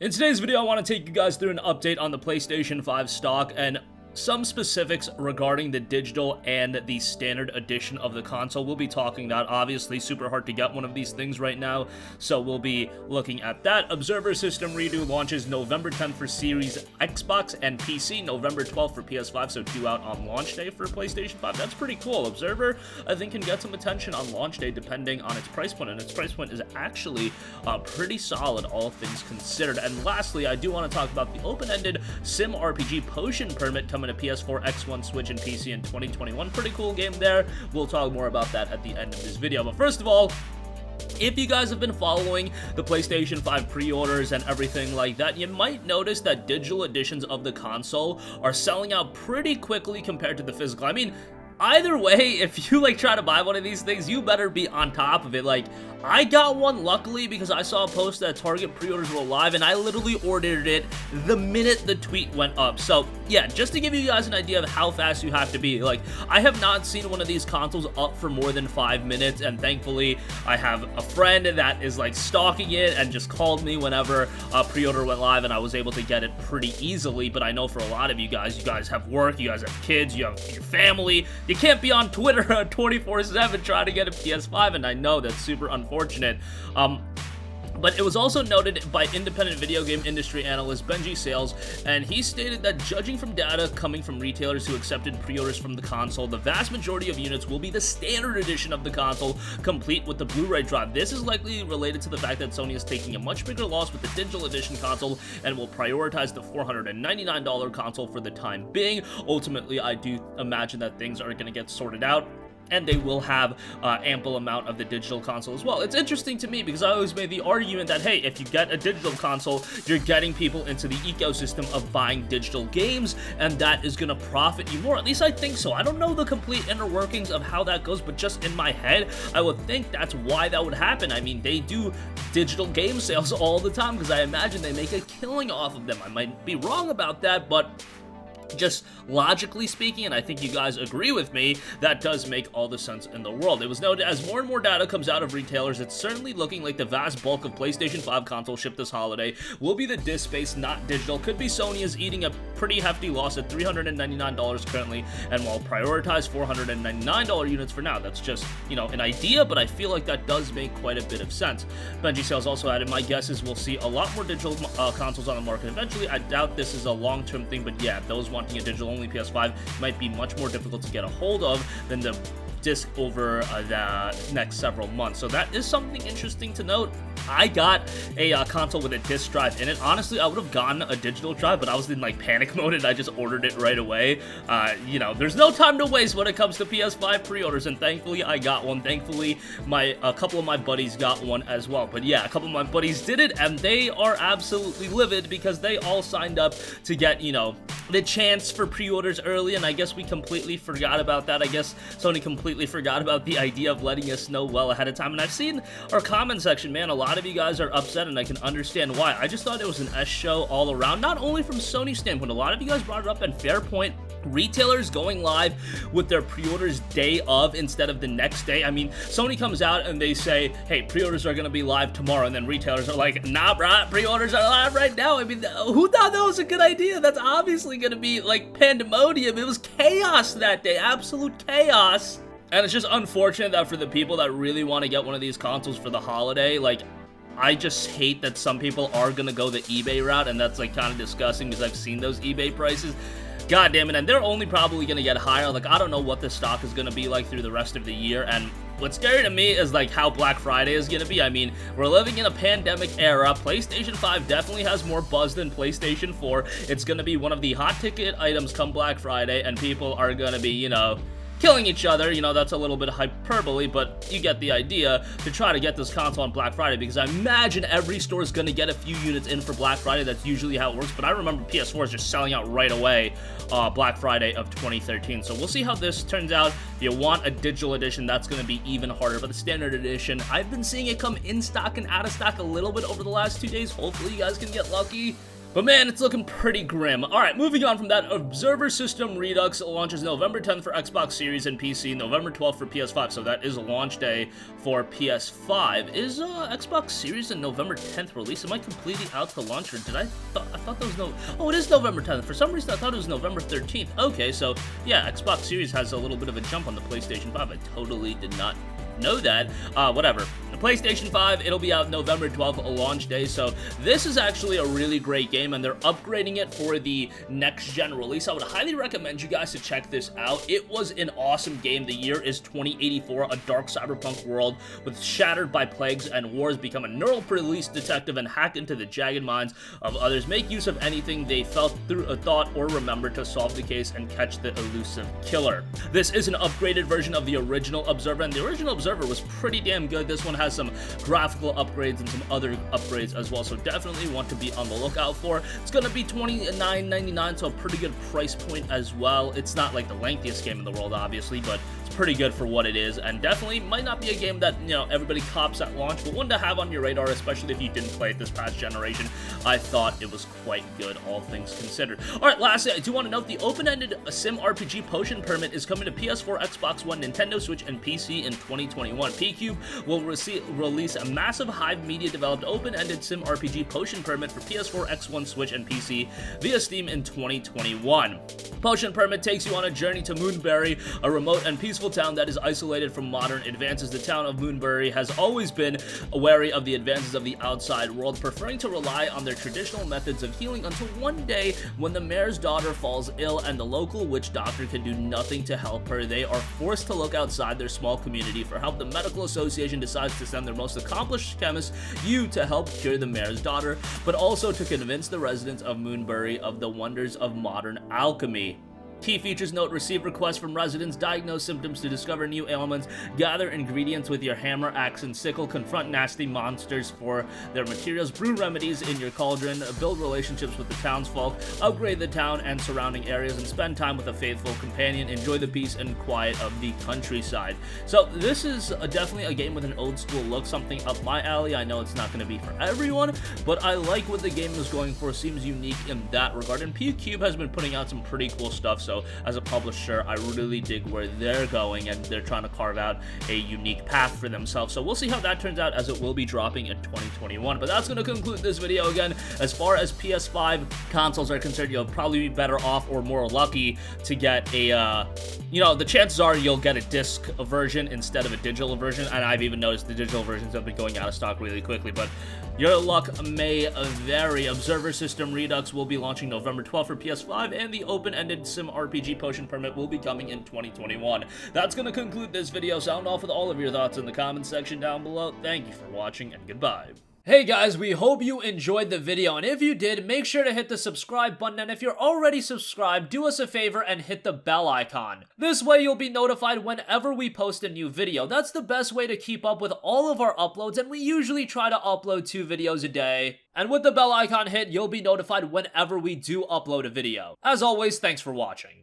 In today's video, I want to take you guys through an update on the PlayStation 5 stock and some specifics regarding the digital and the standard edition of the console. We'll be talking that. Obviously, super hard to get one of these things right now, so we'll be looking at that. Observer System Redo launches November 10th for Series Xbox and PC, November 12th for PS5, so due out on launch day for PlayStation 5. That's pretty cool. Observer, I think, can get some attention on launch day depending on its price point, and its price point is actually pretty solid, all things considered. And lastly, I do want to talk about the open-ended sim RPG Potion Permit coming to PS4, X1, Switch, and PC in 2021. Pretty cool game there. We'll talk more about that at the end of this video. But first of all, if you guys have been following the PlayStation 5 pre-orders and everything like that, you might notice that digital editions of the console are selling out pretty quickly compared to the physical. I mean, either way, if you try to buy one of these things, you better be on top of it. I got one luckily because I saw a post that Target pre-orders were live, and I literally ordered it the minute the tweet went up. So yeah, just to give you guys an idea of how fast you have to be, I have not seen one of these consoles up for more than 5 minutes, and thankfully I have a friend that is stalking it and just called me whenever a pre-order went live, and I was able to get it pretty easily. But I know for a lot of you guys have work, you guys have kids, you have your family. You can't be on Twitter 24/7 trying to get a PS5, and I know that's super unfortunate. But it was also noted by independent video game industry analyst Benji Sales, and he stated that judging from data coming from retailers who accepted pre-orders from the console, the vast majority of units will be the standard edition of the console, complete with the Blu-ray drive. This is likely related to the fact that Sony is taking a much bigger loss with the digital edition console and will prioritize the $499 console for the time being. Ultimately, I do imagine that things are going to get sorted out, and they will have ample amount of the digital console as well. It's interesting to me because I always made the argument that, hey, if you get a digital console, you're getting people into the ecosystem of buying digital games, and that is going to profit you more. At least I think so. I don't know the complete inner workings of how that goes, but just in my head, I would think that's why that would happen. I mean, they do digital game sales all the time because I imagine they make a killing off of them. I might be wrong about that, but just logically speaking, and I think you guys agree with me, that does make all the sense in the world. It was noted as more and more data comes out of retailers, it's certainly looking like the vast bulk of PlayStation 5 consoles shipped this holiday will be the disc-based, not digital. Could be Sony is eating a pretty hefty loss at $399 currently, and will prioritize $499 units for now. That's just, an idea, but I feel like that does make quite a bit of sense. Benji Sales also added, my guess is we'll see a lot more digital consoles on the market eventually. I doubt this is a long-term thing, but yeah, those wanting a digital-only PS5 might be much more difficult to get a hold of than the disc over the next several months. So that is something interesting to note. I got a console with a disc drive in it. Honestly, I would have gotten a digital drive, but I was in panic mode and I just ordered it right away. There's no time to waste when it comes to PS5 pre-orders, and thankfully I got one. Thankfully, a couple of my buddies got one as well. But yeah, a couple of my buddies did it, and they are absolutely livid because they all signed up to get, the chance for pre-orders early, and I guess we completely forgot about that. I guess Sony completely forgot about the idea of letting us know well ahead of time. And I've seen our comment section, man, a lot of you guys are upset, and I can understand why. I just thought it was an S show all around, not only from Sony's standpoint. A lot of you guys brought it up, and fair point. Retailers going live with their pre-orders day of instead of the next day. I mean, Sony comes out and they say, hey, pre-orders are going to be live tomorrow, and then retailers are like, nah, bro, pre-orders are live right now. I mean, who thought that was a good idea? That's obviously going to be pandemonium. It was chaos that day, absolute chaos. And it's just unfortunate that for the people that really want to get one of these consoles for the holiday, I just hate that some people are going to go the eBay route, and that's kind of disgusting because I've seen those eBay prices. God damn it, and they're only probably going to get higher. I don't know what the stock is going to be through the rest of the year, and what's scary to me is how Black Friday is going to be. I mean, we're living in a pandemic era. PlayStation 5 definitely has more buzz than PlayStation 4. It's going to be one of the hot ticket items come Black Friday, and people are going to be, killing each other. That's a little bit of hyperbole, but you get the idea, to try to get this console on Black Friday, because I imagine every store is going to get a few units in for Black Friday. That's usually how it works, but I remember PS4 is just selling out right away Black Friday of 2013. So we'll see how this turns out. If you want a digital edition, that's going to be even harder, but the standard edition, I've been seeing it come in stock and out of stock a little bit over the last 2 days. Hopefully you guys can get lucky. But man, it's looking pretty grim. Alright, moving on from that, Observer System Redux launches November 10th for Xbox Series and PC, November 12th for PS5, so that is a launch day for PS5. Is Xbox Series and November 10th release? Am I completely out to launch, or did I thought that was no... Oh, it is November 10th. For some reason, I thought it was November 13th. Okay, so yeah, Xbox Series has a little bit of a jump on the PlayStation 5. I totally did not know that. Whatever. The PlayStation 5, it'll be out November 12th, a launch day, so this is actually a really great game, and they're upgrading it for the next-gen release. I would highly recommend you guys to check this out. It was an awesome game. The year is 2084, a dark cyberpunk world with shattered by plagues and wars. Become a neural police detective and hack into the jagged minds of others. Make use of anything they felt, through a thought, or remember to solve the case and catch the elusive killer. This is an upgraded version of the original Observer, and the original Observer was pretty damn good. This one has some graphical upgrades and some other upgrades as well, so definitely want to be on the lookout for. It's going to be $29.99, so a pretty good price point as well. It's not like the lengthiest game in the world, obviously, but it's pretty good for what it is, and definitely might not be a game that, you know, everybody cops at launch, but one to have on your radar, especially if you didn't play it this past generation. I thought it was quite good, all things considered. Alright, lastly, I do want to note the open-ended sim RPG Potion Permit is coming to PS4, Xbox One, Nintendo Switch, and PC in 2021. P-Cube will release a massive Hive Media developed open-ended sim RPG Potion Permit for PS4, X1, Switch, and PC via Steam in 2021. Potion Permit takes you on a journey to Moonbury, a remote and peaceful town that is isolated from modern advances. The town of Moonbury has always been wary of the advances of the outside world, preferring to rely on their traditional methods of healing until one day when the mayor's daughter falls ill and the local witch doctor can do nothing to help her. They are forced to look outside their small community for help. The medical association decides to send their most accomplished chemist, you, to help cure the mayor's daughter, but also to convince the residents of Moonbury of the wonders of modern alchemy. Key features note: receive requests from residents, diagnose symptoms to discover new ailments, gather ingredients with your hammer, axe, and sickle, confront nasty monsters for their materials, brew remedies in your cauldron, build relationships with the townsfolk, upgrade the town and surrounding areas, and spend time with a faithful companion. Enjoy the peace and quiet of the countryside. So this is definitely a game with an old school look, something up my alley. I know it's not going to be for everyone, but I like what the game is going for. Seems unique in that regard, and P-Cube has been putting out some pretty cool stuff, so as a publisher, I really dig where they're going, and they're trying to carve out a unique path for themselves. So we'll see how that turns out, as it will be dropping in 2021. But that's going to conclude this video. Again, as far as PS5 consoles are concerned, you'll probably be better off or more lucky to get a, the chances are you'll get a disc version instead of a digital version, and I've even noticed the digital versions have been going out of stock really quickly, but your luck may vary. Observer System Redux will be launching November 12th for PS5, and the open-ended sim RPG Potion Permit will be coming in 2021. That's going to conclude this video. Sound off with all of your thoughts in the comments section down below. Thank you for watching, and goodbye. Hey guys, we hope you enjoyed the video, and if you did, make sure to hit the subscribe button, and if you're already subscribed, do us a favor and hit the bell icon. This way you'll be notified whenever we post a new video. That's the best way to keep up with all of our uploads, and we usually try to upload 2 videos a day. And with the bell icon hit, you'll be notified whenever we do upload a video. As always, thanks for watching.